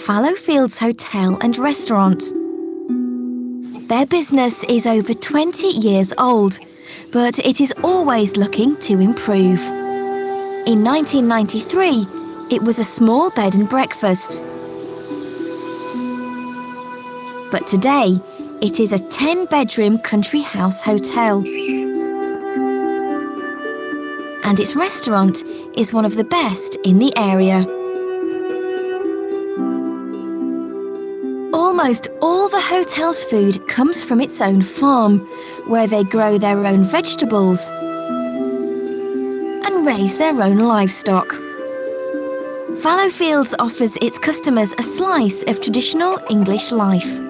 Fallowfields Hotel and Restaurant. Their business is over 20 years old, but it is always looking to improve. In 1993, it was a small bed and breakfast. But today, it is a 10-bedroom country house hotel. And its restaurant is one of the best in the area. Almost all the hotel's food comes from its own farm, where they grow their own vegetables and raise their own livestock. Fallowfields offers its customers a slice of traditional English life.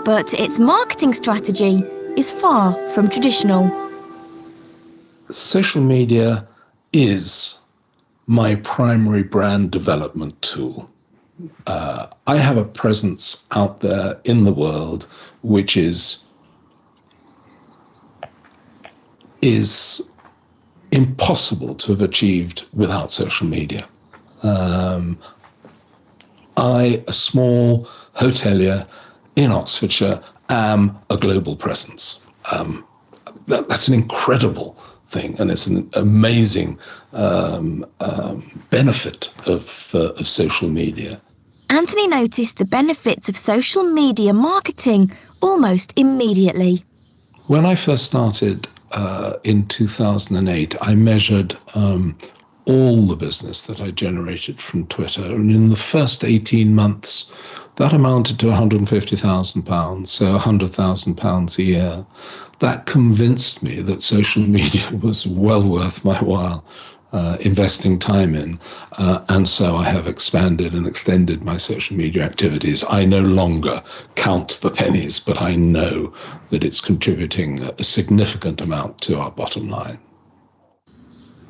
But its marketing strategy is far from traditional. Social media is my primary brand development tool. I have a presence out there in the world which is impossible to have achieved without social media. I, a small hotelier in Oxfordshire, am a global presence. That's an incredible thing, and it's an amazing benefit of social media. Anthony noticed the benefits of social media marketing almost immediately. When I first started in 2008, I measured all the business that I generated from Twitter, and in the first 18 months, that amounted to £150,000, so £100,000 a year. That convinced me that social media was well worth my while investing time in, and so I have expanded and extended my social media activities. I no longer count the pennies, but I know that it's contributing a significant amount to our bottom line.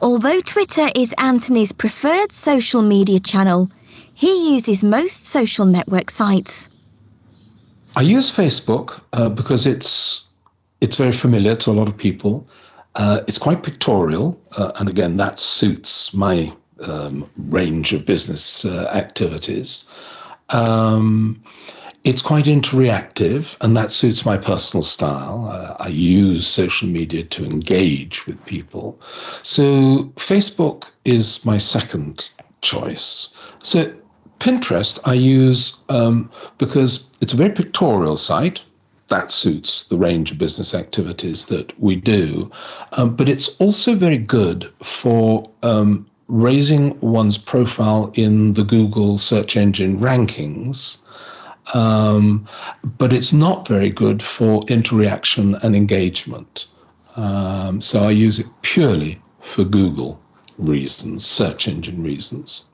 Although Twitter is Anthony's preferred social media channel, he uses most social network sites. I use Facebook because it's very familiar to a lot of people. It's quite pictorial, and again, that suits my range of business activities. It's quite interactive, and that suits my personal style. I use social media to engage with people. So Facebook is my second choice. So Pinterest I use because it's a very pictorial site. That suits the range of business activities that we do. But it's also very good for raising one's profile in the Google search engine rankings. But it's not very good for interaction and engagement. So I use it purely for Google reasons, search engine reasons.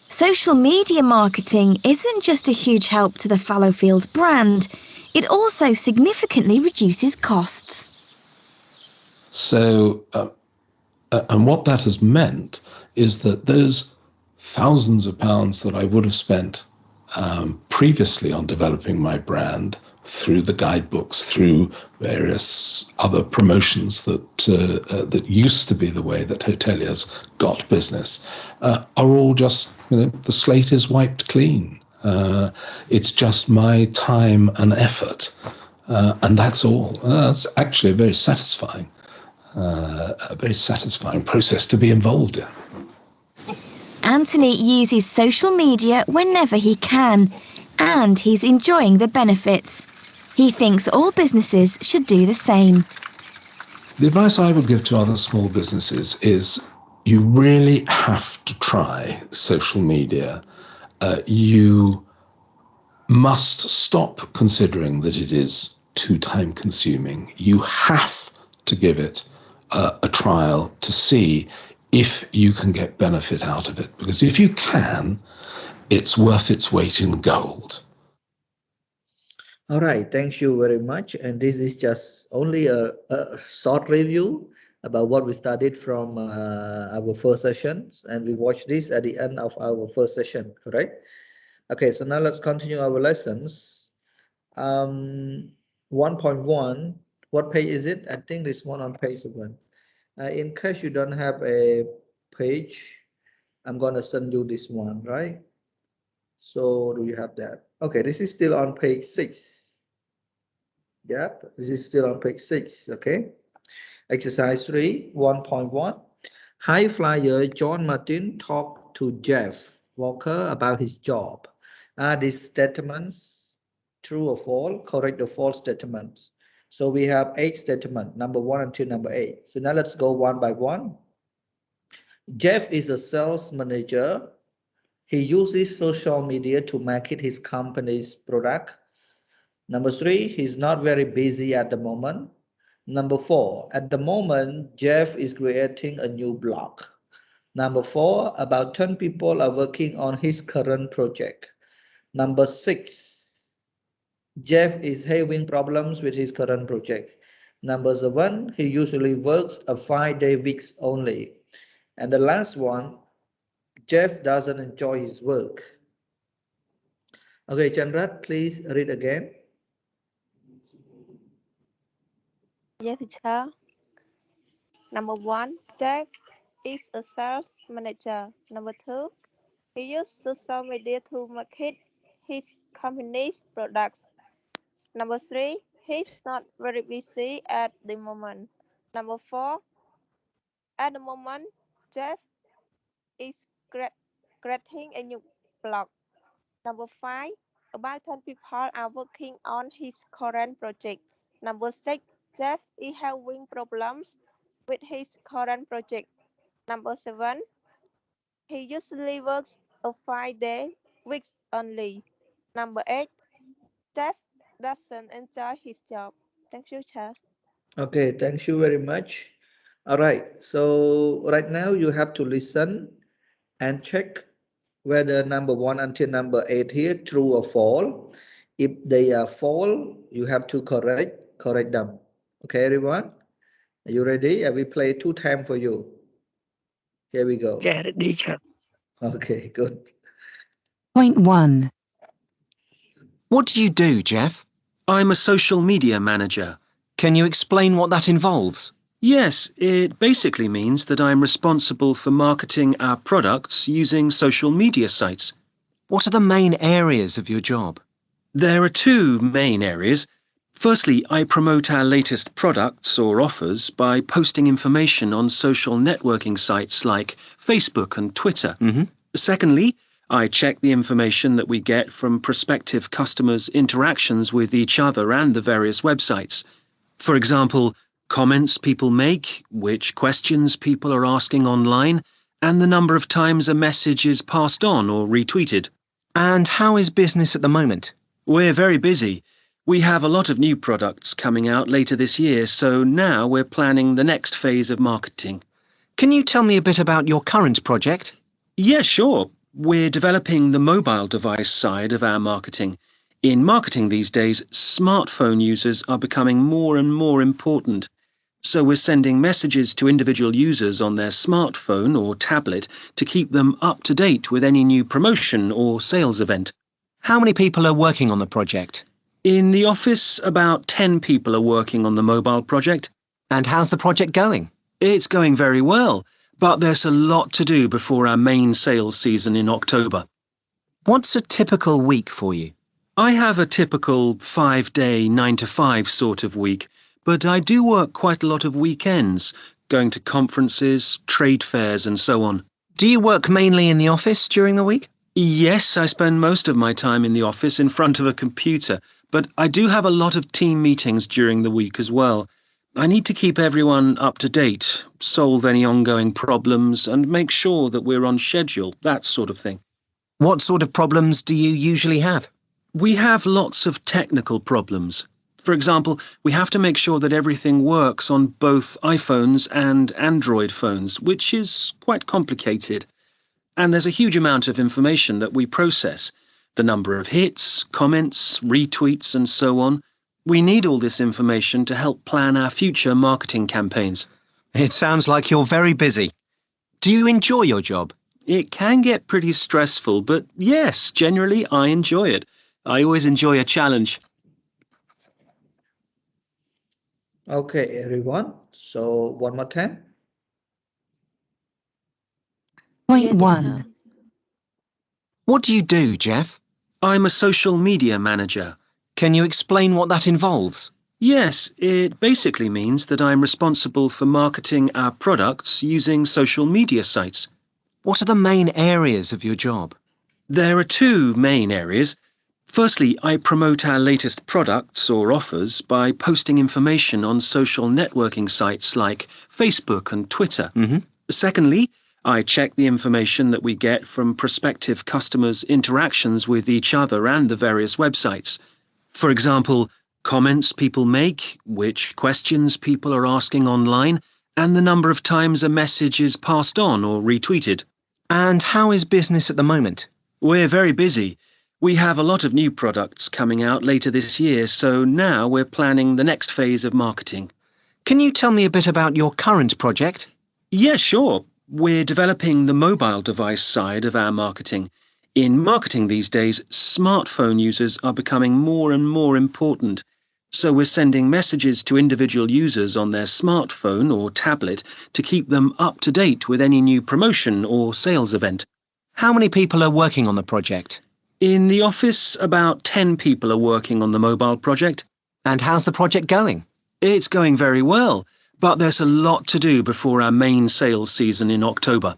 Social media marketing isn't just a huge help to the Fallowfields brand, it also significantly reduces costs. So, and what that has meant is that those thousands of pounds that I would have spent previously on developing my brand through the guidebooks, through various other promotions that used to be the way that hoteliers got business, are all just, the slate is wiped clean. It's just my time and effort, and that's all. That's actually a very satisfying process to be involved in. Anthony uses social media whenever he can, and he's enjoying the benefits. He thinks all businesses should do the same. The advice I would give to other small businesses is you really have to try social media. You must stop considering that it is too time consuming. You have to give it a trial to see if you can get benefit out of it. Because if you can, it's worth its weight in gold. All right, thank you very much. And this is just only a short review about what we studied from our first sessions, and we watched this at the end of our first session, correct? Okay, so now let's continue our lessons. 1.1, what page is it? I think this one on page 1. In case you don't have a page, I'm going to send you this one, right? So do you have that? Okay, this is still on page 6. Yep, this is still on page 6. Okay. Exercise 3, 1.1. High flyer John Martin talked to Jeff Walker about his job. Are these statements true or false? Correct or false statements. So we have 8 statements, number 1 until number 8. So now let's go one by one. Jeff is a sales manager. He uses social media to market his company's product. Number 3, he's not very busy at the moment. Number 4, at the moment, Jeff is creating a new blog. Number 4, about 10 people are working on his current project. Number 6, Jeff is having problems with his current project. Number 7, he usually works a 5-day weeks only. And the last one, Jeff doesn't enjoy his work. Okay, Chandra, please read again. Yes, teacher. Number 1, Jack is a sales manager. Number 2, he uses social media to market his company's products. Number 3, he's not very busy at the moment. Number 4, at the moment, Jeff is creating a new blog. Number 5, about 10 people are working on his current project. Number 6, Jeff is having problems with his current project. Number 7, he usually works a 5-day week only. Number 8, Jeff doesn't enjoy his job. Thank you, Chair. Okay, thank you very much. All right, so right now you have to listen and check whether number 1 until number 8 here true or false. If they are false, you have to correct them. Okay, everyone, are you ready? I will play 2 times for you. Here we go. Okay, good. Point 1. What do you do, Jeff? I'm a social media manager. Can you explain what that involves? Yes, it basically means that I'm responsible for marketing our products using social media sites. What are the main areas of your job? There are 2 main areas. Firstly, I promote our latest products or offers by posting information on social networking sites like Facebook and Twitter. Secondly, I check the information that we get from prospective customers' interactions with each other and the various websites. For example, comments people make, which questions people are asking online, and the number of times a message is passed on or retweeted. And how is business at the moment? We're very busy. We have a lot of new products coming out later this year, so now we're planning the next phase of marketing. Can you tell me a bit about your current project? Yeah, sure. We're developing the mobile device side of our marketing. In marketing these days, smartphone users are becoming more and more important. So we're sending messages to individual users on their smartphone or tablet to keep them up to date with any new promotion or sales event. How many people are working on the project? In the office, about 10 people are working on the mobile project. And how's the project going? It's going very well, but there's a lot to do before our main sales season in October. What's a typical week for you? I have a typical 5-day, 9 to 5 sort of week, but I do work quite a lot of weekends, going to conferences, trade fairs and so on. Do you work mainly in the office during the week? Yes, I spend most of my time in the office in front of a computer, but I do have a lot of team meetings during the week as well. I need to keep everyone up to date, solve any ongoing problems, and make sure that we're on schedule, that sort of thing. What sort of problems do you usually have? We have lots of technical problems. For example, we have to make sure that everything works on both iPhones and Android phones, which is quite complicated. And there's a huge amount of information that we process. The number of hits, comments, retweets, and so on. We need all this information to help plan our future marketing campaigns. It sounds like you're very busy. Do you enjoy your job? It can get pretty stressful, but yes, generally I enjoy it. I always enjoy a challenge. Okay, everyone. So one more time. Point Yeah, teacher. 1. What do you do, Jeff? I'm a social media manager. Can you explain what that involves? Yes, it basically means that I'm responsible for marketing our products using social media sites. What are the main areas of your job? There are two main areas. Firstly, I promote our latest products or offers by posting information on social networking sites like Facebook and Twitter. Secondly, I check the information that we get from prospective customers' interactions with each other and the various websites. For example, comments people make, which questions people are asking online, and the number of times a message is passed on or retweeted. And how is business at the moment? We're very busy. We have a lot of new products coming out later this year, so now we're planning the next phase of marketing. Can you tell me a bit about your current project? Yeah, sure. We're developing the mobile device side of our marketing. In marketing these days, smartphone users are becoming more and more important. So we're sending messages to individual users on their smartphone or tablet to keep them up to date with any new promotion or sales event. How many people are working on the project? In the office, about 10 people are working on the mobile project. And how's the project going? It's going very well, but there's a lot to do before our main sales season in October.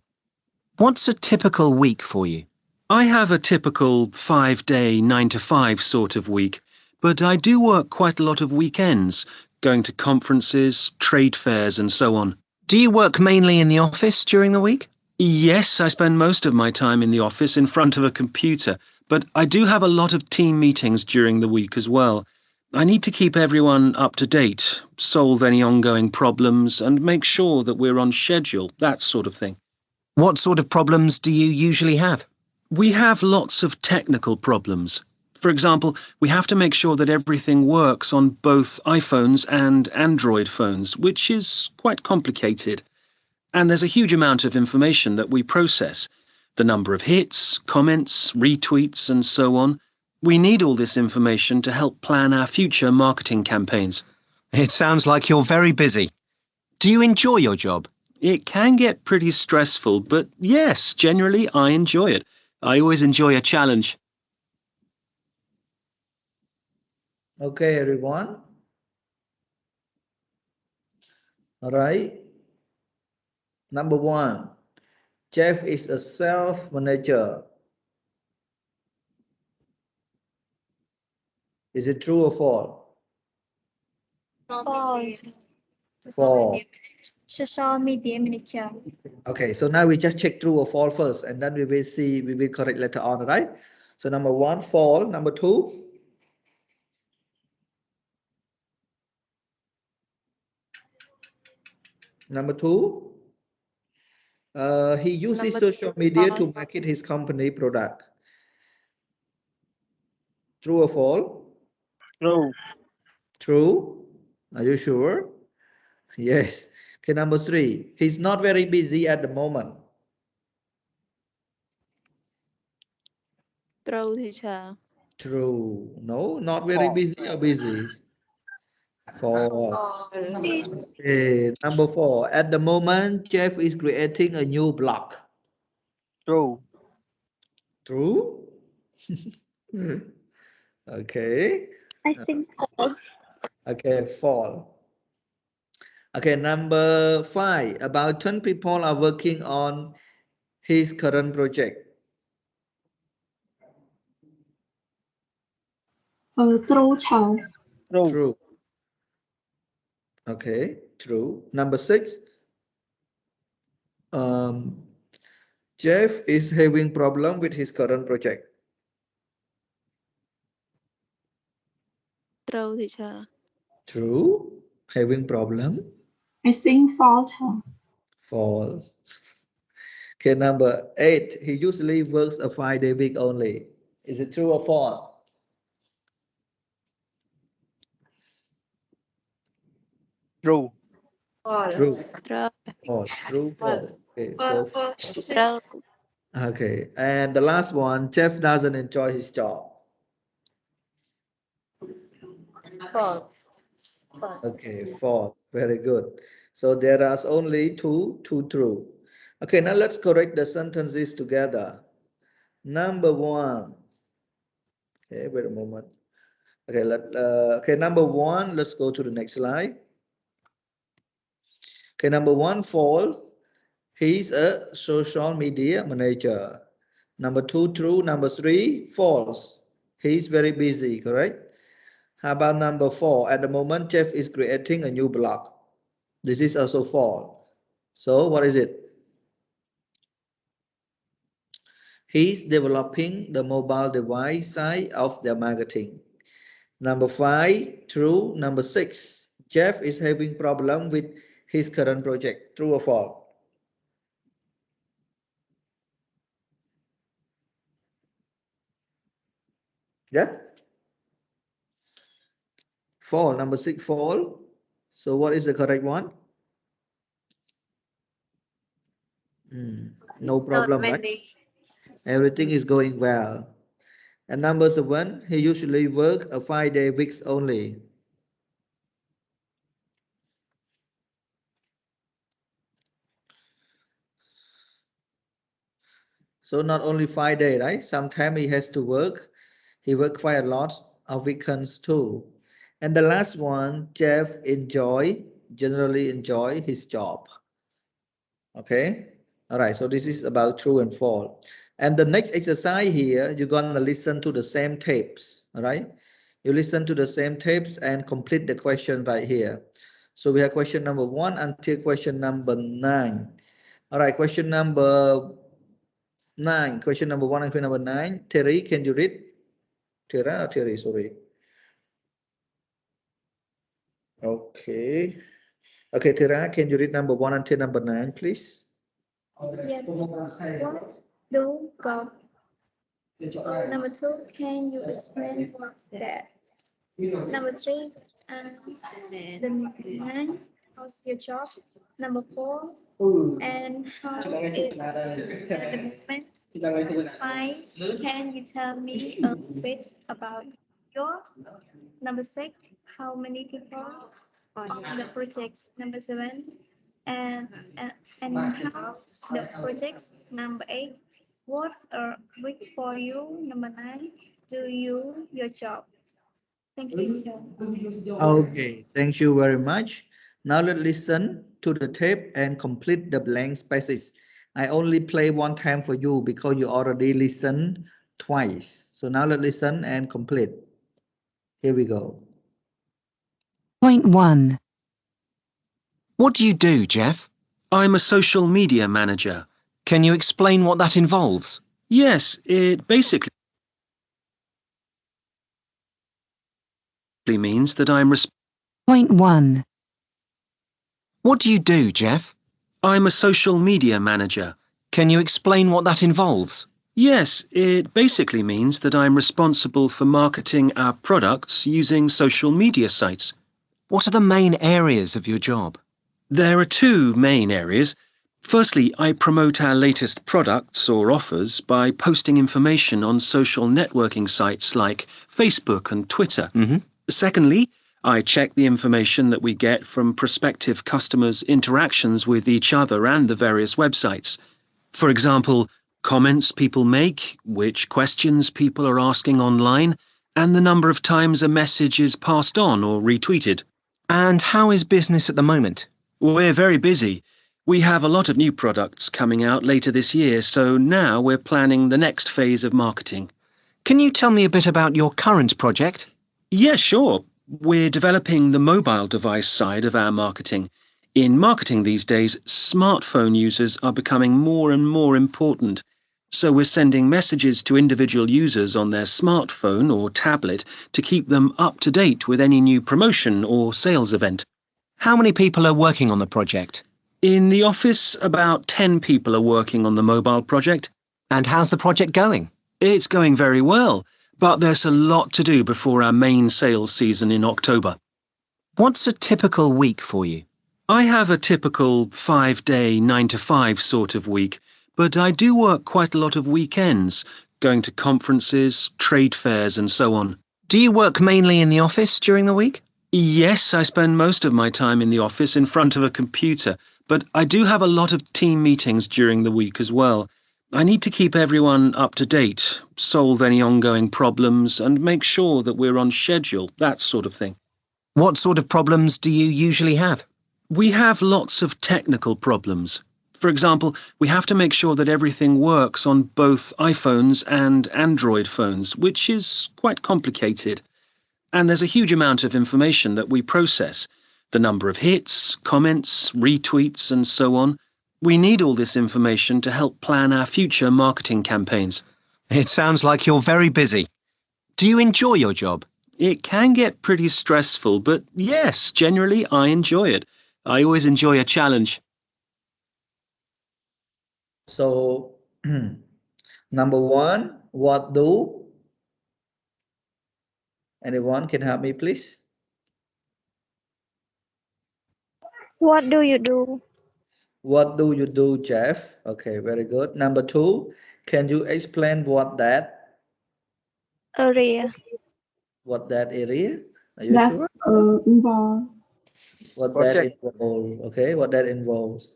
What's a typical week for you? I have a typical 5-day, 9 to 5 sort of week, but I do work quite a lot of weekends, going to conferences, trade fairs and so on. Do you work mainly in the office during the week? Yes, I spend most of my time in the office in front of a computer, but I do have a lot of team meetings during the week as well. I need to keep everyone up to date, solve any ongoing problems, and make sure that we're on schedule, that sort of thing. What sort of problems do you usually have? We have lots of technical problems. For example, we have to make sure that everything works on both iPhones and Android phones, which is quite complicated. And there's a huge amount of information that we process. The number of hits, comments, retweets, and so on. We need all this information to help plan our future marketing campaigns. It sounds like you're very busy. Do you enjoy your job? It can get pretty stressful, but yes, generally I enjoy it. I always enjoy a challenge. Okay, everyone. All right. Number 1, Jeff is a sales manager. Is it true or false? False. False. Social media manager. Okay, so now we just check true or false first, and then we will see, we will correct later on, right? So number 1, false. Number 2, he uses Number social 2, media false. to market his company product. True or false? True. True. Are you sure? Yes. Okay, number 3, he's not very busy at the moment. True, teacher. True. No, not very busy or busy. False. Okay, number 4, at the moment, Jeff is creating a new blog. True. True? Okay. I think false. Okay, false. Okay, number 5, about 10 people are working on his current project. True, child. True. Okay, true. Number 6, Jeff is having problem with his current project. True, teacher. True. Having problem. I think false. False. Okay, number 8, he usually works a 5-day week only. Is it true or false? True. True. True. False. True. False. Okay, so True. okay, and the last one, Jeff doesn't enjoy his job. False. Okay, false. Very good. So there are only two true. Okay, now let's correct the sentences together. Number one. Okay, wait a moment. Okay, number one, let's go to the next slide. Okay, number one, false. He's a social media manager. Number two, true. Number three, false. He's very busy, correct? How about number four? At the moment, Jeff is creating a new blog. This is also false. So what is it? He's developing the mobile device side of their marketing. Number five, true. Number six, Jeff is having problem with his current project. True or false? Yeah? False. Number six, false. So what is the correct one? No problem, right? Everything is going well. And number seven, he usually work a 5-day weeks only. So not only 5 days, right? Sometimes he has to work. He work quite a lot of weekends too. And the last one, Jeff generally enjoy his job. Okay. All right. So this is about true and false. And the next exercise here, you're gonna listen to the same tapes. All right. You listen to the same tapes and complete the question right here. So we have question number 1 until question number 9. All right. Question number 9. Question number 1 and question number 9. Terry, can you read? Terry, sorry. Okay. Okay, Tira, can you read number 1 until number 9, please? Yes. What's the goal? Number 2, can you explain what's that? Number 3, the ninth, how's your job? Number 4, and how is the movement? 5, can you tell me a bit about your? Number 6, how many people on the projects? Number 7, and and how's the projects? Number 8, what's a week for you? Number 9, do you your job? Thank you, teacher. Okay, thank you very much. Now let's listen to the tape and complete the blank spaces. I only play one time for you because you already listened twice. So now let's listen and complete. Here we go. Point 1. What do you do, Jeff? I'm a social media manager. Can you explain what that involves? Yes, it basically means that Point 1. What do you do, Jeff? I'm a social media manager. Can you explain what that involves? Yes, it basically means that I'm responsible for marketing our products using social media sites. What are the main areas of your job? There are two main areas. Firstly, I promote our latest products or offers by posting information on social networking sites like Facebook and Twitter. Secondly, I check the information that we get from prospective customers' interactions with each other and the various websites. For example, comments people make, which questions people are asking online, and the number of times a message is passed on or retweeted. And how is business at the moment? We're very busy. We have a lot of new products coming out later this year, so now we're planning the next phase of marketing. Can you tell me a bit about your current project? Yeah, sure. We're developing the mobile device side of our marketing. In marketing these days, smartphone users are becoming more and more important. So we're sending messages to individual users on their smartphone or tablet to keep them up to date with any new promotion or sales event. How many people are working on the project? In the office, about 10 people are working on the mobile project. And how's the project going? It's going very well, but there's a lot to do before our main sales season in October. What's a typical week for you? I have a typical 5-day, 9-to-5 sort of week, but I do work quite a lot of weekends, going to conferences, trade fairs and so on. Do you work mainly in the office during the week? Yes, I spend most of my time in the office in front of a computer, But I do have a lot of team meetings during the week as well. I need to keep everyone up to date, solve any ongoing problems, and make sure that we're on schedule, that sort of thing. What sort of problems do you usually have? We have lots of technical problems. For example, we have to make sure that everything works on both iPhones and Android phones, which is quite complicated. And there's a huge amount of information that we process. The number of hits, comments, retweets, and so on. We need all this information to help plan our future marketing campaigns. It sounds like you're very busy. Do you enjoy your job? It can get pretty stressful, but yes, generally I enjoy it. I always enjoy a challenge. So, number one, what do? Anyone can help me, please? What do you do? What do you do, Jeff? Okay, very good. Number two, can you explain what that? Area. What that area? Are you That's sure? involved. What that involves? Okay, what that involves.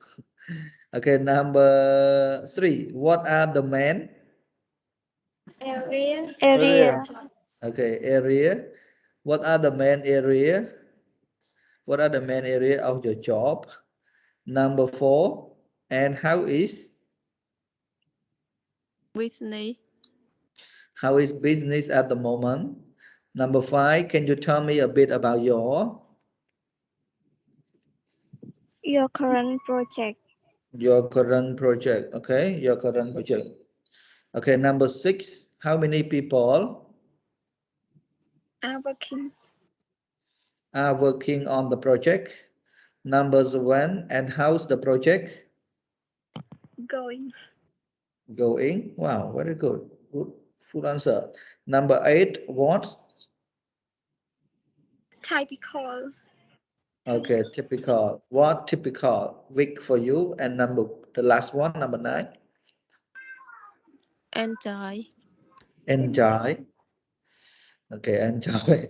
Okay, number three, what are the main? Area. Okay, area. What are the main area? What are the main area of your job? Number four, and business. how is business at the moment? Number five, can you tell me a bit about Your current project. your current project? Okay, your current project. Okay, number six, how many people Are working. are working on the project? Number seven, and how's the project Going. going? Wow, very good. Good, full answer. Number eight, what? Typical. Okay, typical. What typical week for you? And the last one, number nine. Enjoy. Enjoy. Okay, enjoy.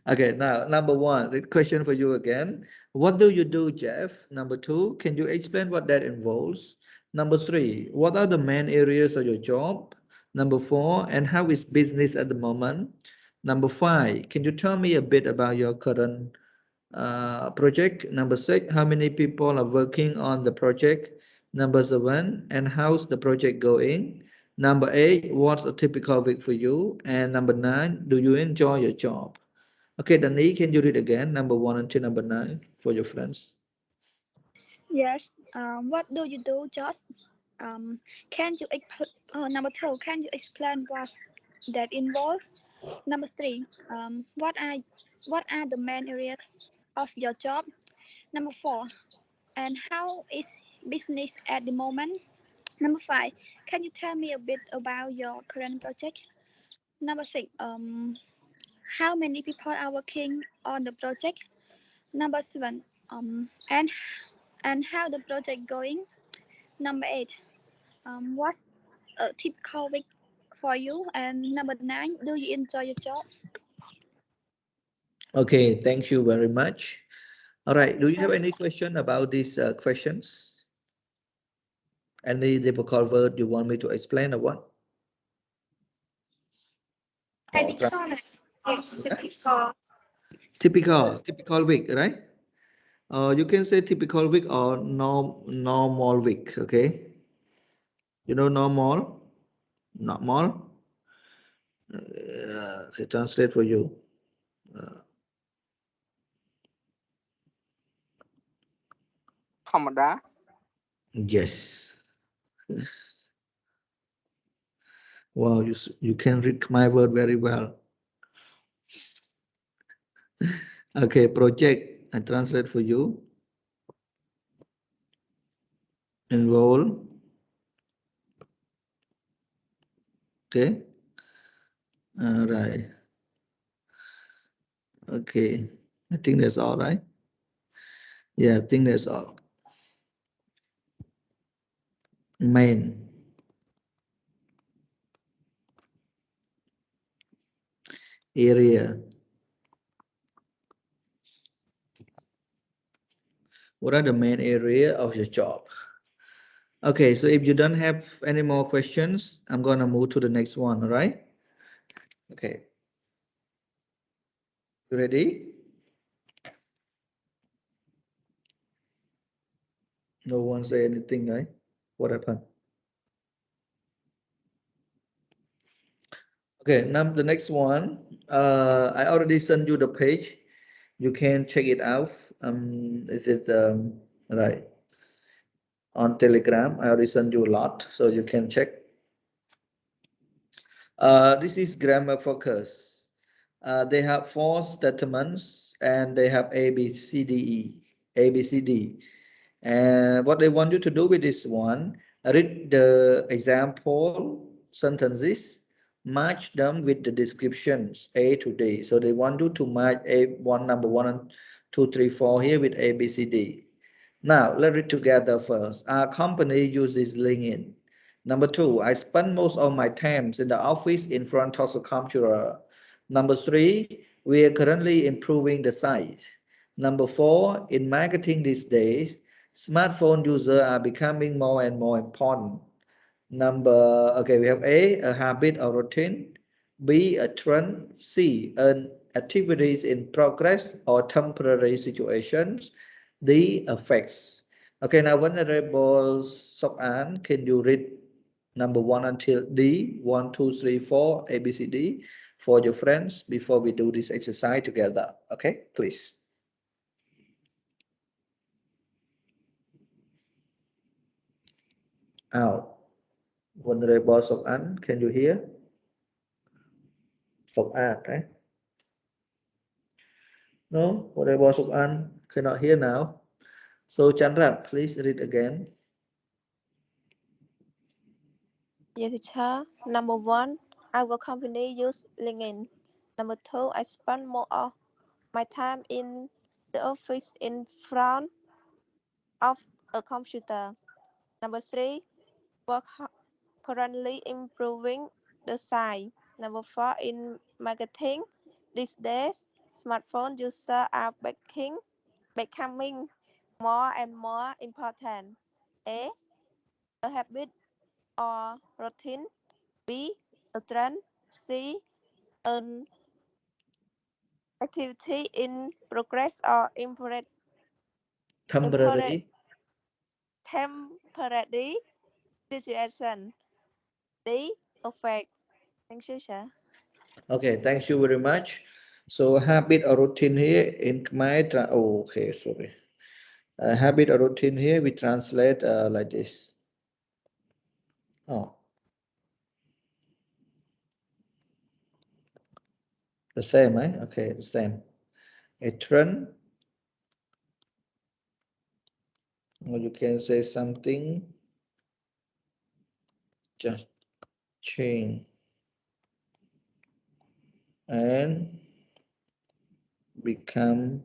Okay, now number one, the question for you again. What do you do, Jeff? Number two, can you explain what that involves? Number three, what are the main areas of your job? Number four, and how is business at the moment? Number five, can you tell me a bit about your current project? Number six, how many people are working on the project? Number seven, and how's the project going? Number eight, what's a typical week for you? And number nine, do you enjoy your job? Okay, Dani, can you read again number one until number nine for your friends? Yes. What do you do, Josh? Can you number two? Can you explain what that involves? Number three. What are the main areas of your job? Number four. And how is business at the moment? Number five. Can you tell me a bit about your current project? Number six. How many people are working on the project? Number seven. And how the project going? Number eight. What's a typical week for you? And number nine, do you enjoy your job? Okay, thank you very much. All right, do you have any question about these questions? Any difficult word you want me to explain or what? Typical week, right? You can say typical week or normal week, okay? You know normal, normal. Okay, translate for you. Yes. Wow, you can read my word very well. Okay, project. I translate for you. Enroll. Okay. All right. Okay. I think that's all right. Yeah, I think that's all. Main area. What are the main area of your job? Okay, so if you don't have any more questions, I'm gonna move to the next one, all right? Okay. You ready? No one say anything, right? What happened? Okay, now the next one. I already sent you the page. You can check it out. Is it right? On Telegram, I already sent you a lot, so you can check. This is grammar focus. They have 4 statements and they have A, B, C, D, E, A, B, C, D. And what they want you to do with this one, read the example sentences, match them with the descriptions A to D. So they want you to match number 1 and 2, 3, 4 here with A, B, C, D. Now, let's read together first. Our company uses LinkedIn. Number 2, I spend most of my time in the office in front of the computer. Number 3, we are currently improving the site. Number 4, in marketing these days, smartphone users are becoming more and more important. Okay, we have a habit or routine, B, a trend, C, an activities in progress or temporary situations, D, effects. Okay, now Venerable Sok-An, can you read number 1 until D, 1, 2, 3, 4, A, B, C, D, for your friends before we do this exercise together? Okay, please. Out. Venerable Sok-An, can you hear? Sok-An, right? No, Venerable Sok-An cannot hear now. So Chandra, please read again. Yes, teacher. Number 1, our company use LinkedIn. Number 2, I spend more of my time in the office in front of a computer. Number 3, work currently improving the site. Number 4, in marketing these days, smartphone users are becoming more and more important. A habit or routine. B, a trend. C, an activity in progress or Temporary. temporary situation. D, effect. Thank you, sir. Okay, thank you very much. So habit or routine here in Khmer. Oh, okay, sorry. Habit or routine here we translate like this. Oh, the same, eh? Okay, the same. A trend, or you can say something just change and become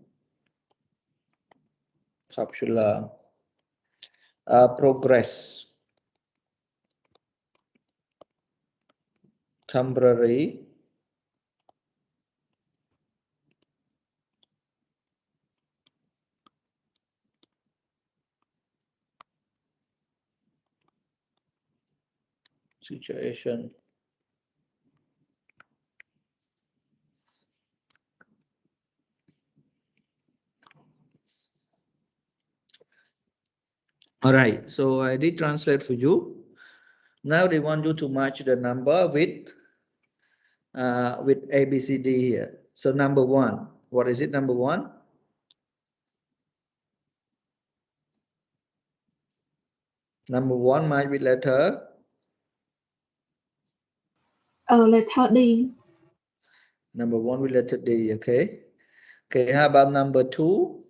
popular. Progress, temporary situation. All right, so I did translate for you. Now they want you to match the number with A, B, C, D here. So number 1, what is it? Number 1? Number 1 might be letter. Letter D. Number 1 with letter D. Okay. Okay. How about number 2?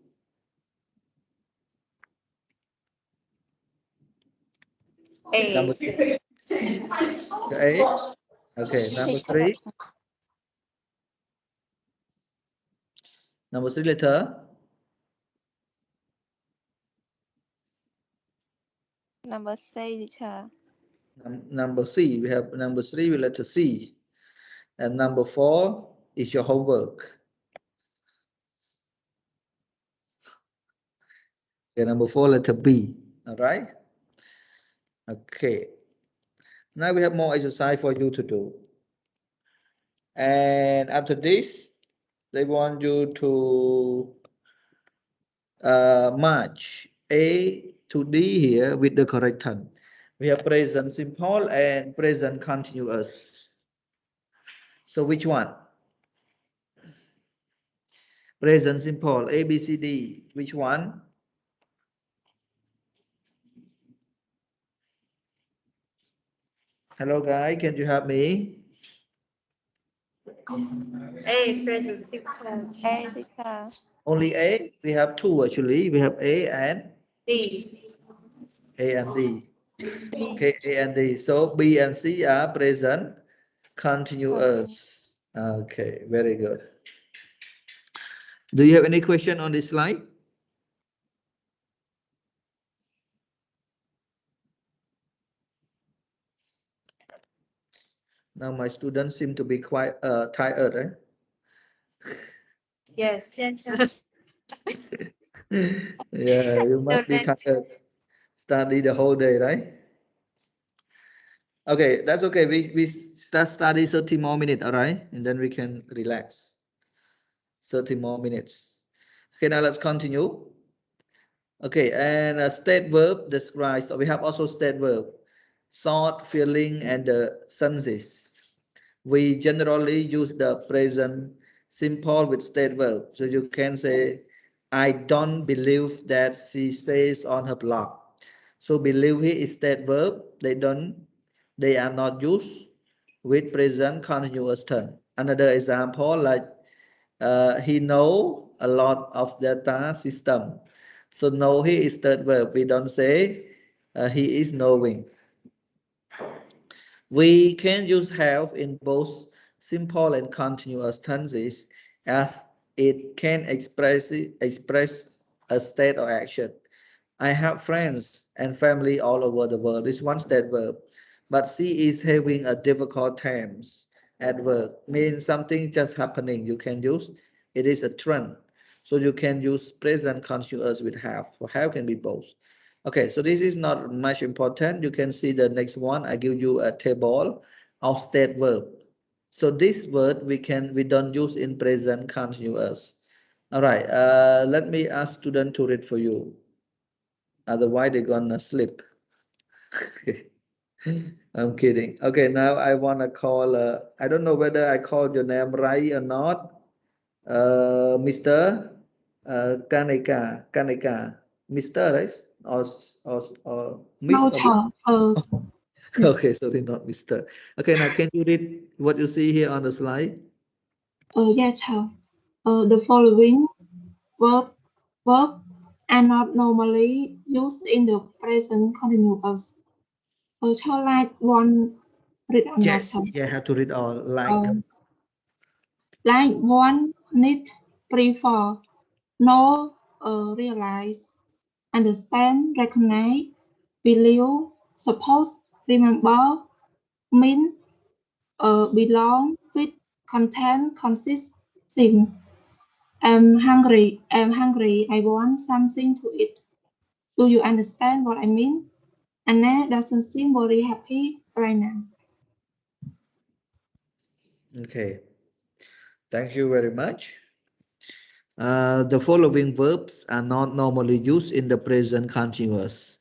A. Number 2. A. Okay. Number 3. Number 3 letter. Number C, teacher. Number C. We have number 3 with letter C. And number 4 is your homework. Okay, number 4, letter B. All right. Okay. Now we have more exercise for you to do. And after this, they want you to match A to D here with the correct term. We have present simple and present continuous. So which one? Present simple, A, B, C, D. Which one? Hello, guys. Can you help me? A, present simple. A, teacher. Only A? We have two actually. We have A and D. A and D. D. Okay, A and D. So B and C are present continuous. Okay, very good. Do you have any question on this slide? Now my students seem to be quite tired, right? Yes. Yes. Yeah, you must be tired. Study the whole day, right? Okay, that's okay. We start study 30 more minutes, all right? And then we can relax. 30 more minutes. Okay, now let's continue. Okay, and a state verb describes, so we have also state verb, thought, feeling, and the senses. We generally use the present simple with state verb. So you can say, I don't believe that she says on her blog. So believe here is state verb. They are not used with present continuous tense. Another example like he know a lot of data system. So know here is third verb. We don't say he is knowing. We can use have in both simple and continuous tenses as it can express a state or action. I have friends and family all over the world. This one state verb. But she is having a difficult times at work. Means something just happening. You can use it is a trend. So you can use present continuous with have. For have can be both. Okay, so this is not much important. You can see the next one. I give you a table of state verb. So this word we don't use in present continuous. All right, let me ask student to read for you. Otherwise they're gonna sleep. I'm kidding. Okay, now I wanna call. I don't know whether I called your name right or not. Mr. Kaneka, Mr. Right? Or Miss Mau or chào. okay, sorry, not Mr. Okay, now can you read what you see here on the slide? Yeah, chào. The following verb verb are not normally used in the present continuous. Cho like one read on Yes, yourself. you have to read all Like one need prefer know realize understand recognize believe suppose remember mean belong with content consist sim. I'm hungry. I want something to eat. Do you understand what I mean? Anna doesn't seem very happy right now. Okay, thank you very much. The following verbs are not normally used in the present continuous.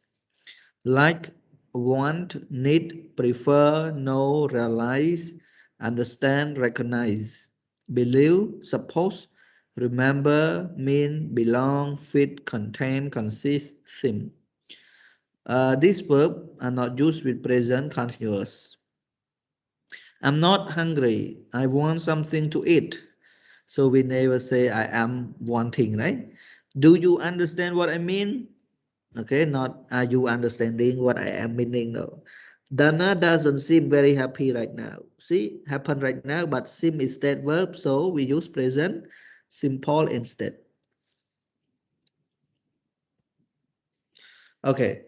Like want, need, prefer, know, realize, understand, recognize, believe, suppose, remember, mean, belong, fit, contain, consist, theme. These verbs are not used with present continuous. I'm not hungry. I want something to eat. So we never say I am wanting, right? Do you understand what I mean? Okay, not are you understanding what I am meaning? No. Dana doesn't seem very happy right now. See, happen right now, but seem is that verb, so we use present simple instead. Okay.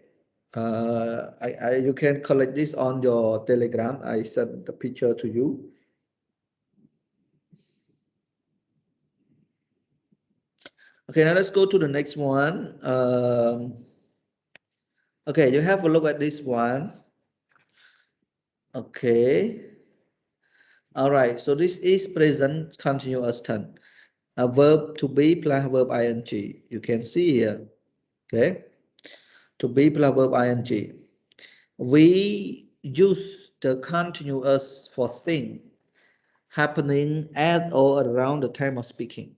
You can collect this on your Telegram. I sent the picture to you. Okay, now let's go to the next one. Okay, you have a look at this one. Okay. All right, so this is present continuous tense. A verb to be plus verb ing. You can see here. Okay. To be plus verb ing. We use the continuous for thing happening at or around the time of speaking.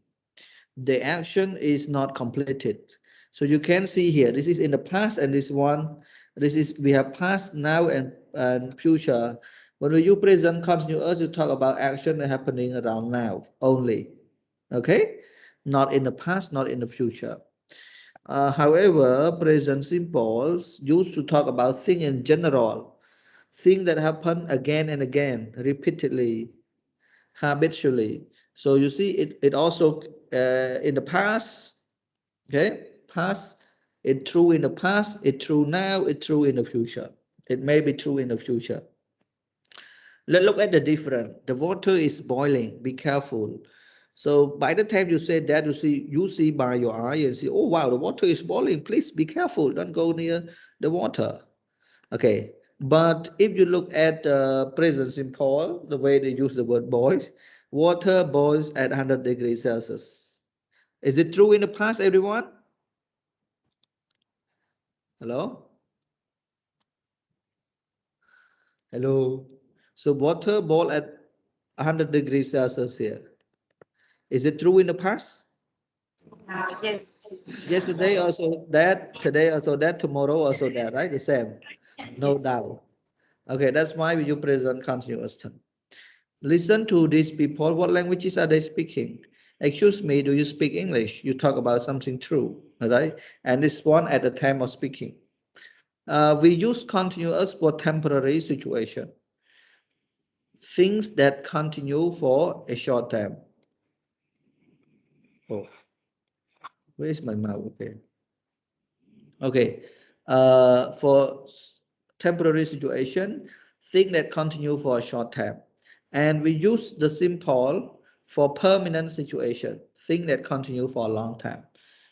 The action is not completed. So you can see here, this is in the past, and this one, this is, we have past, now, and future. When we use present continuous, you talk about action happening around now only. Okay? Not in the past, not in the future. However, present simples used to talk about things in general, things that happen again and again, repeatedly, habitually. So you see, it also in the past, okay, past, it's true in the past, it's true now, it's true in the future. It may be true in the future. Let's look at the difference. The water is boiling, be careful. So by the time you say that, you see by your eye and see, oh wow, the water is boiling. Please be careful. Don't go near the water. Okay. But if you look at the present simple, the way they use the word boil, water boils at 100 degrees Celsius. Is it true in the past, everyone? Hello? Hello. So water boil at 100 degrees Celsius here. Is it true in the past? Yes. Yesterday also that, today also that, tomorrow also that, right? The same. No doubt. Okay, that's why we use present continuous tense. Listen to these people. What languages are they speaking? Excuse me, do you speak English? You talk about something true, all right? And this one at the time of speaking. We use continuous for temporary situation. Things that continue for a short time. Oh, where is my mouse? Okay. Okay. For temporary situation, things that continue for a short time. And we use the simple for permanent situation, things that continue for a long time.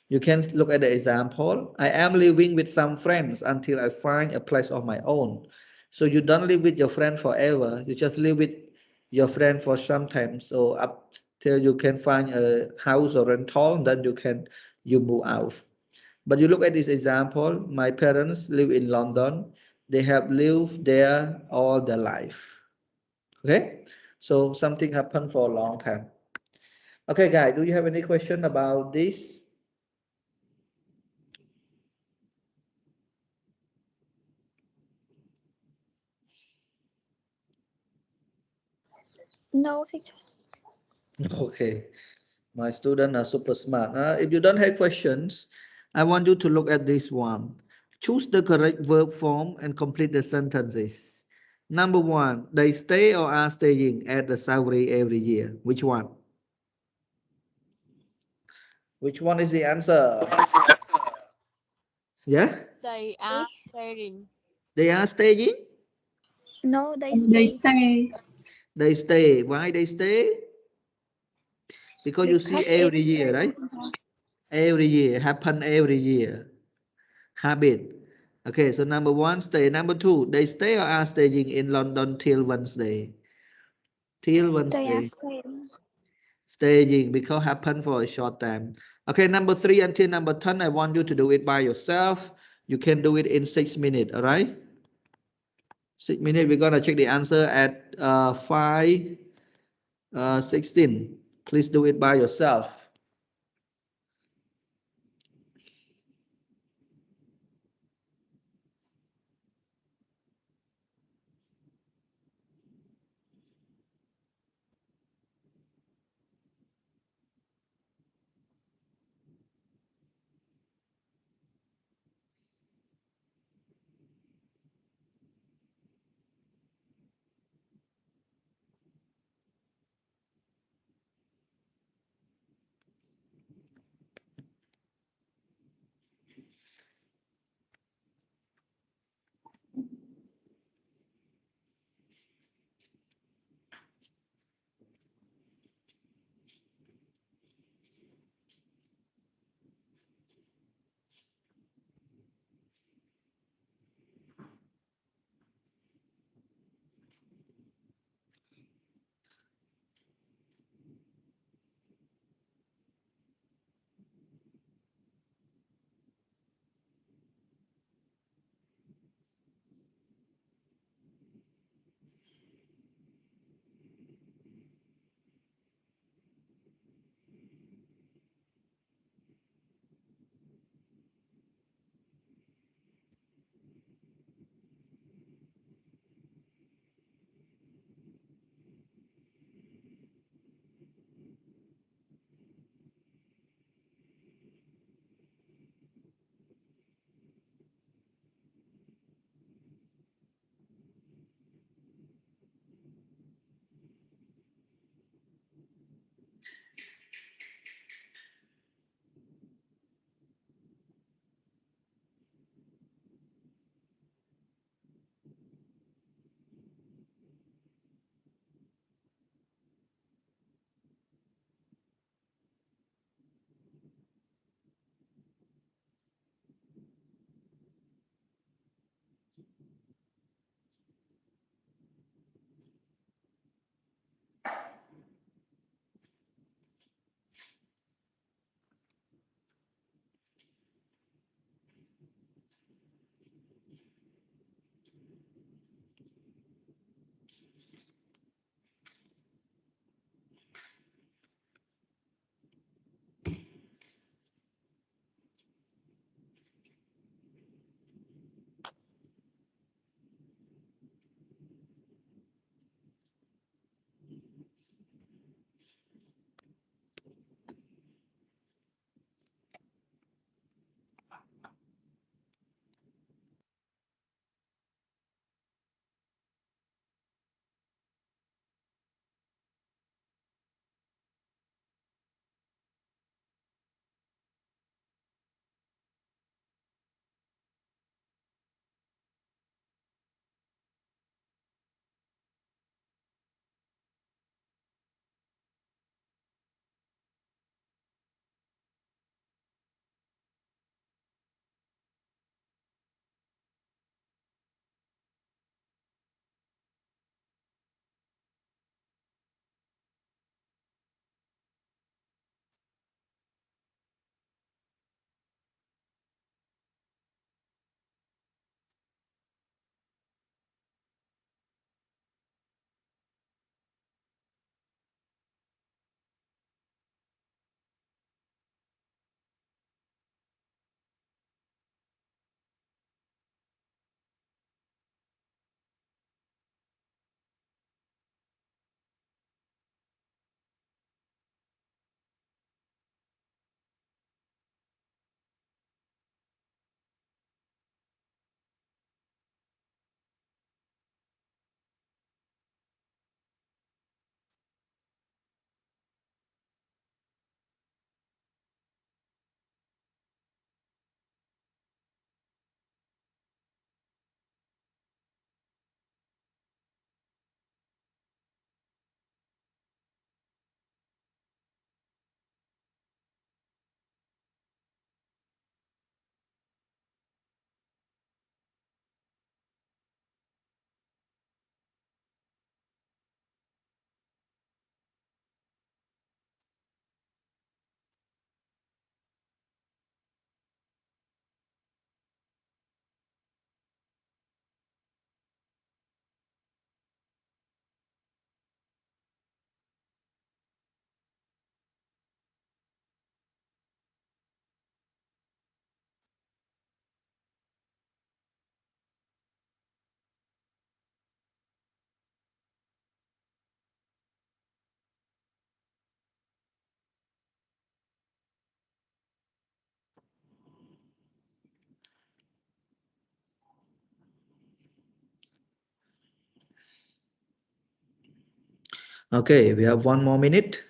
You can look at the example. I am living with some friends until I find a place of my own. So you don't live with your friend forever. You just live with your friend for some time. So up till you can find a house or rental, then you move out. But you look at this example, my parents live in London. They have lived there all their life. Okay, so something happened for a long time. Okay, guys, do you have any question about this? No, teacher. Okay, my students are super smart. If you don't have questions, I want you to look at this one. Choose the correct verb form and complete the sentences. Number one, they stay or are staying at the Saudi every year. Which one? Which one is the answer? Yeah? They are staying. They are staying? No, they They stay. stay They stay. Why they stay? Because you see Because every every year, year. right? Every year, happen every year. Habit. Okay, so number one, stay. Number two, they stay or are staying in London till Wednesday. Till They are Wednesday. staying. Staying because happen for a short time. Okay, number three until number 10, I want you to do it by yourself. You can do it in 6 minutes, all right? 6 minutes, we're gonna check the answer at 5:16. Please do it by yourself. Okay, we have 1 more minute.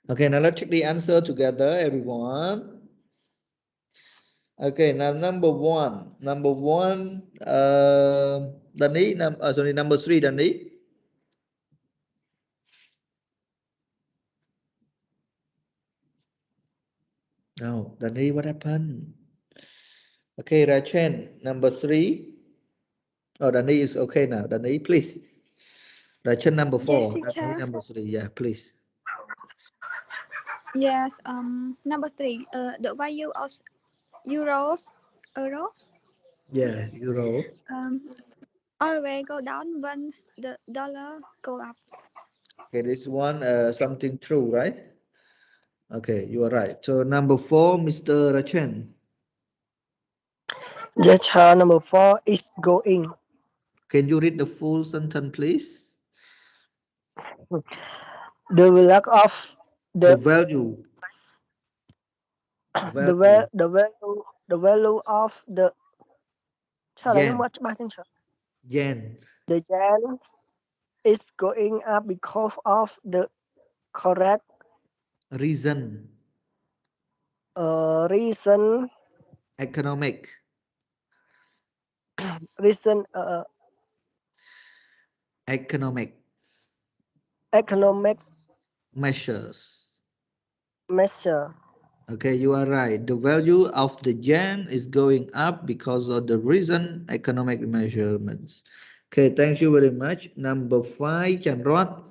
Okay, now let's check the answer together, everyone. Okay, now number one, Danny, sorry, number 3, Danny. No, Danny, what happened? Okay, Rachen, number 3. Oh, Danny is okay now. Danny, please. Rachen, number 4. Yes, Danny, teacher. number 3. Yeah, please. Yes. Number 3. The value of euro Yeah, euro. always go down when the dollar go up. Okay, this one, something true, right? Okay, you are right. So number 4, Mr. Rachen. Yes, number 4 is going. Can you read the full sentence, please? The value of The the value. the Value. value of the Yen. Yen. the yen is going up because of the correct Reason. reason Economic. reason Economic economics measures. measure. Okay, you are right. The value of the yen is going up because of the recent economic measurements. Okay, thank you very much. Number 5, Chandrat.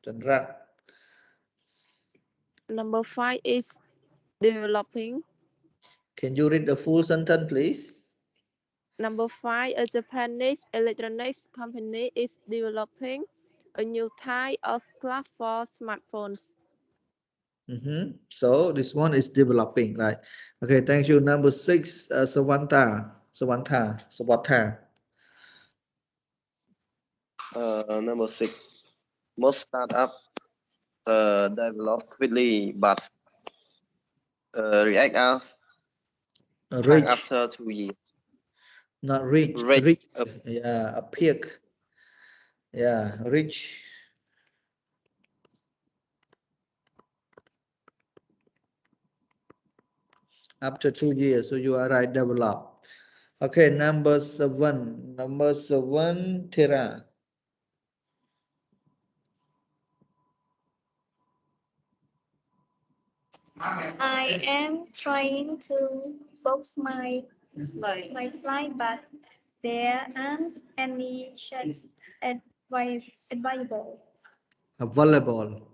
Chandrat. Number 5 is developing. Can you read the full sentence, please? Number 5, a Japanese electronics company is developing a new type of glass for smartphones. So this one is developing, right? Okay, thank you. Number 6, Sawanta. Number 6. Most startups develop quickly but react as hang Rich, after 2 years. not rich. Rate Rich. up. Yeah, a peak. Yeah, rich. After 2 years, so you are right, develop. Okay, number 7. Number 7, Tira. I am trying to book my flight, but there aren't any checks available. Available.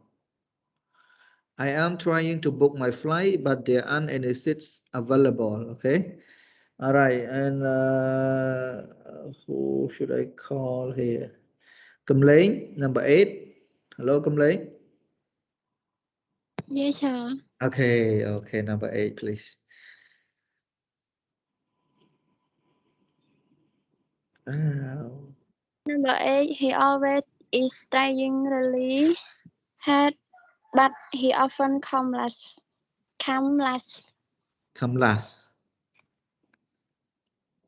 I am trying to book my flight, but there aren't any seats available. Okay. All right. And who should I call here? Complain, number 8. Hello, complain. Yes, sir. Okay. Okay. Number 8, please. Number 8, he always is trying really hard, but he often come last. Come last. Come last.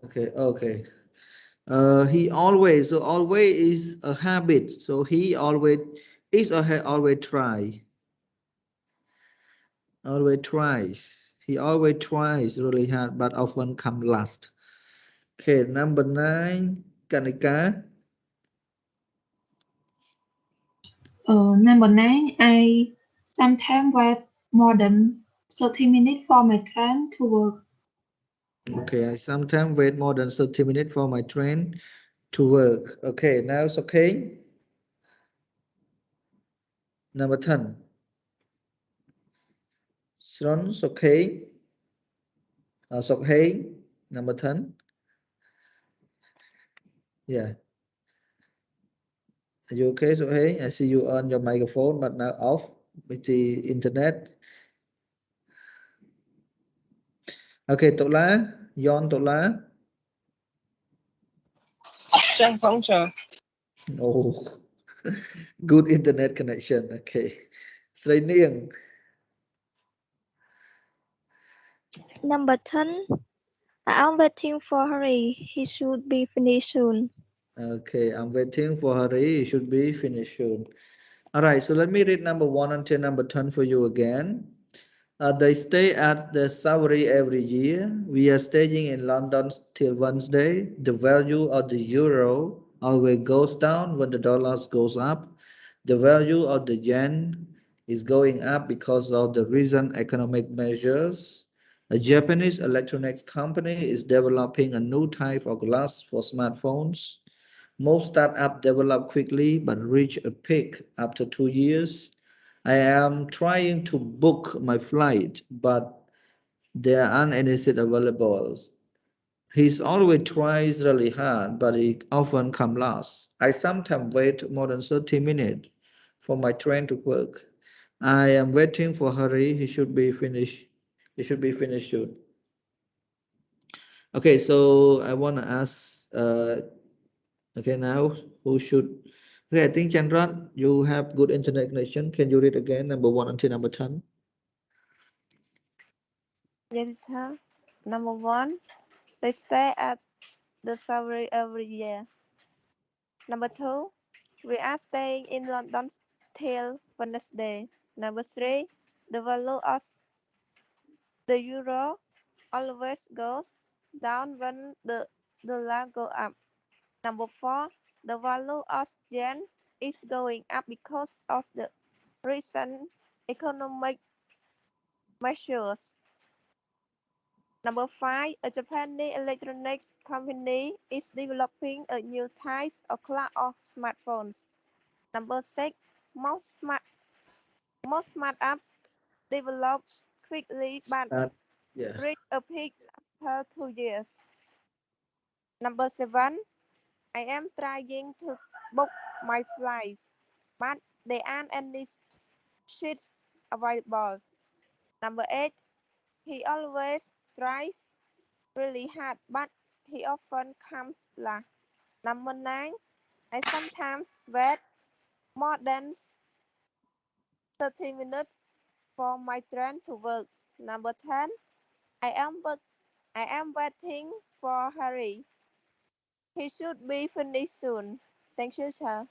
Okay. Okay. He always, so always is a habit. So he always is or always try. Always tries. He always tries really hard, but often come last. Okay, number 9, Kanika. Number 9, I sometimes wait more than 30 minutes for my train to work. Okay, I sometimes wait more than 30 minutes for my train to work. Okay, now it's okay. Number 10. Sounds okay. It's okay. Number 10. Yeah. Are you okay? So hey, I see you on your microphone, but now off with the internet. Okay, Tola, Yon Tola. Trang phóng chờ. Oh, good internet connection. Okay. Sri Niang. Number 10. I'm waiting for Harry. He should be finished soon. Okay, I'm waiting for Hari. It should be finished soon. All right, so let me read number 1 until number 10 for you again. They stay at the Safari every year. We are staying in London till Wednesday. The value of the euro always goes down when the dollars goes up. The value of the yen is going up because of the recent economic measures. A Japanese electronics company is developing a new type of glass for smartphones. Most startups develop quickly but reach a peak after 2 years. I am trying to book my flight, but there aren't any seats available. He's always tries really hard, but he often comes last. I sometimes wait more than 30 minutes for my train to work. I am waiting for Harry. He should be finished. He should be finished soon. Okay, so I want to ask. Okay, now who should? Okay, I think Chandran, you have good internet connection. Can you read again number 1 until number 10? Yes, teacher. Number 1. They stay at the Safari every year. Number 2. We are staying in London till Wednesday. Number 3. The value of the euro always goes down when the dollar goes up. Number 4. The value of yen is going up because of the recent economic measures. Number 5. A Japanese electronics company is developing a new type of class of smartphones. Number 6. Most smart apps develop quickly but Yeah. reach a peak after 2 years. Number 7. I am trying to book my flights, but there aren't any seats available. Number 8. He always tries really hard, but he often comes last. Number 9. I sometimes wait more than 30 minutes for my train to work. Number 10. I am but I am waiting for Harry. He should be finished soon. Thank you, sir.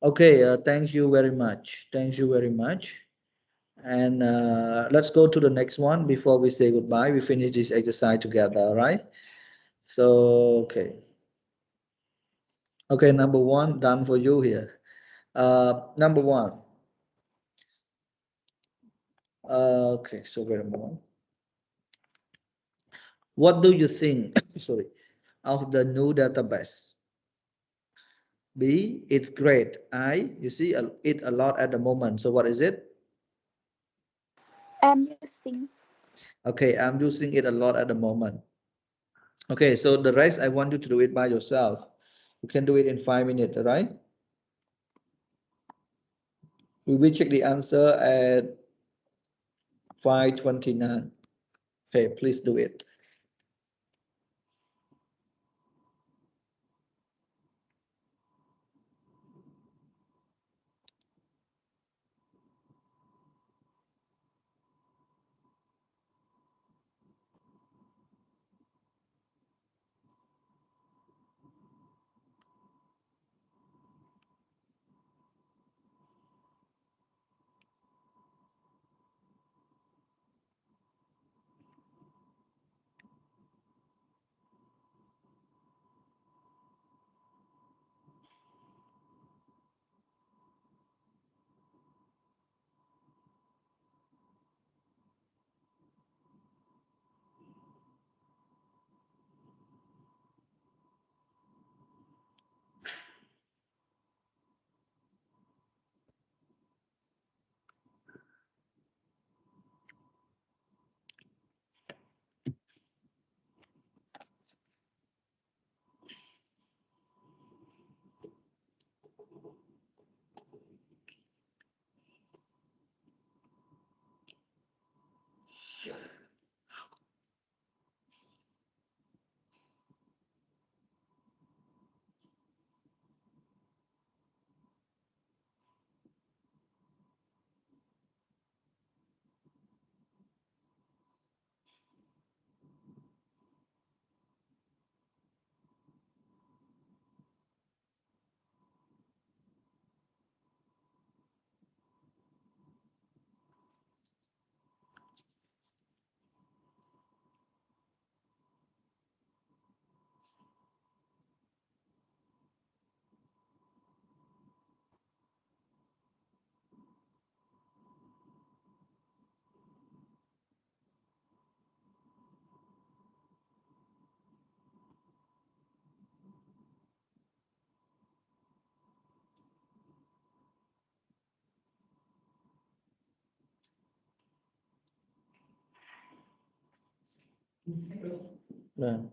Okay, thank you very much. Thank you very much. And let's go to the next one before we say goodbye. We finish this exercise together, all right? So, okay. Okay, number 1, done for you here. Number 1. Okay, so wait a moment. What do you think, sorry, of the new database? B, it's great. I, you see it a lot at the moment. So what is it? I'm using. Okay, I'm using it a lot at the moment. Okay, so the rest, I want you to do it by yourself. You can do it in 5 minutes, all right? We will check the answer at 5:29. Okay, please do it. Vâng.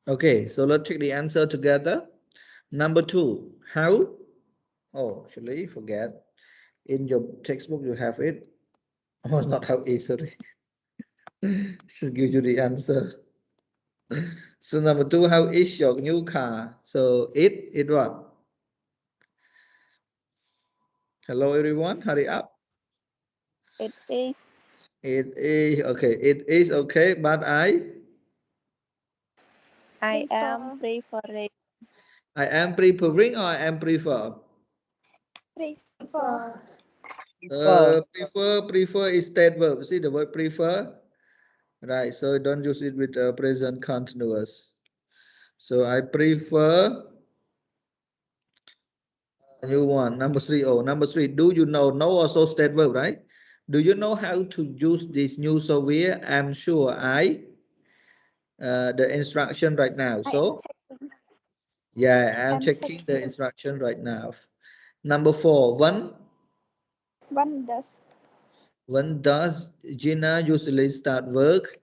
Okay, so let's check the answer together. Number 2, how? Oh, actually, forget. In your textbook, you have it. Oh, not how is, sorry. Just give you the answer. So number 2, how is your new car? So it what? Hello, everyone. Hurry up. It is. It is okay. It is okay, but I am Prefer. preferring. I am preferring or I am prefer. Prefer. Prefer is state verb. See the word prefer, right? So don't use it with present continuous. So I prefer new one. Number 3. Oh, number 3. Do you know? No also state verb, right? Do you know how to use this new software? I'm sure the instruction right now. I am So checking. yeah, I'm I'm checking the checking. instruction right now. Number 4. When does When does Gina usually start work?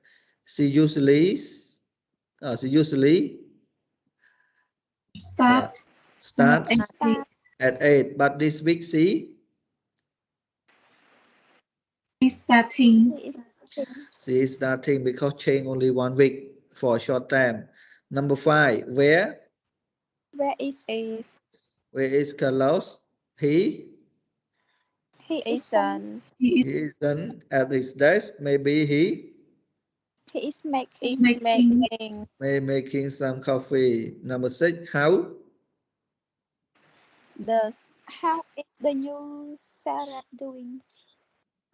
She usually yeah, Start starts at 8. at 8. But this week Is starting. she is checking? she is starting because change only 1 week for a short time. Number 5. Where is Where is Carlos? He he? Isn't Isn't. He he isn't at his desk. Maybe he he is is making? Is making. making. may making some coffee. Number 6. Does. How is the new Sarah doing?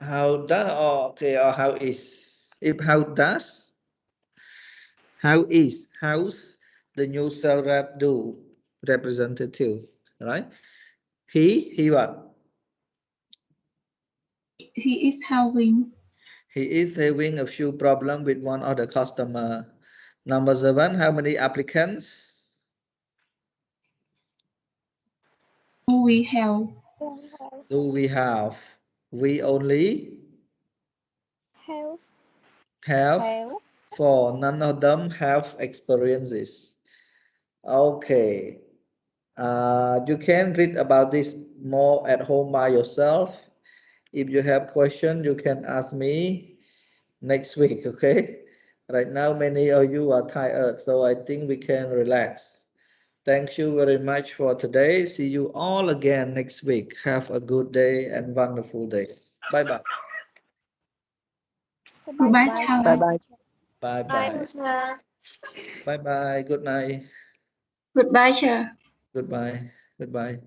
How does okay or how is if how's the new cell rep do representative, right? He what? He is having. He is having a few problem with one other customer. Number 7. How many applicants Do we have? do we have? We only Have have Have. 4. None of them have experiences. Okay. You can read about this more at home by yourself. If you have questions, you can ask me next week, okay? Right now, many of you are tired, so I think we can relax. Thank you very much for today. See you all again next week. Have a good day and wonderful day. Bye-bye. Goodbye, chào. Bye bye. Bye-bye. Bye-bye. Good night. Goodbye, chào. Goodbye. Goodbye.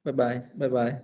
Bye-bye. Bye-bye.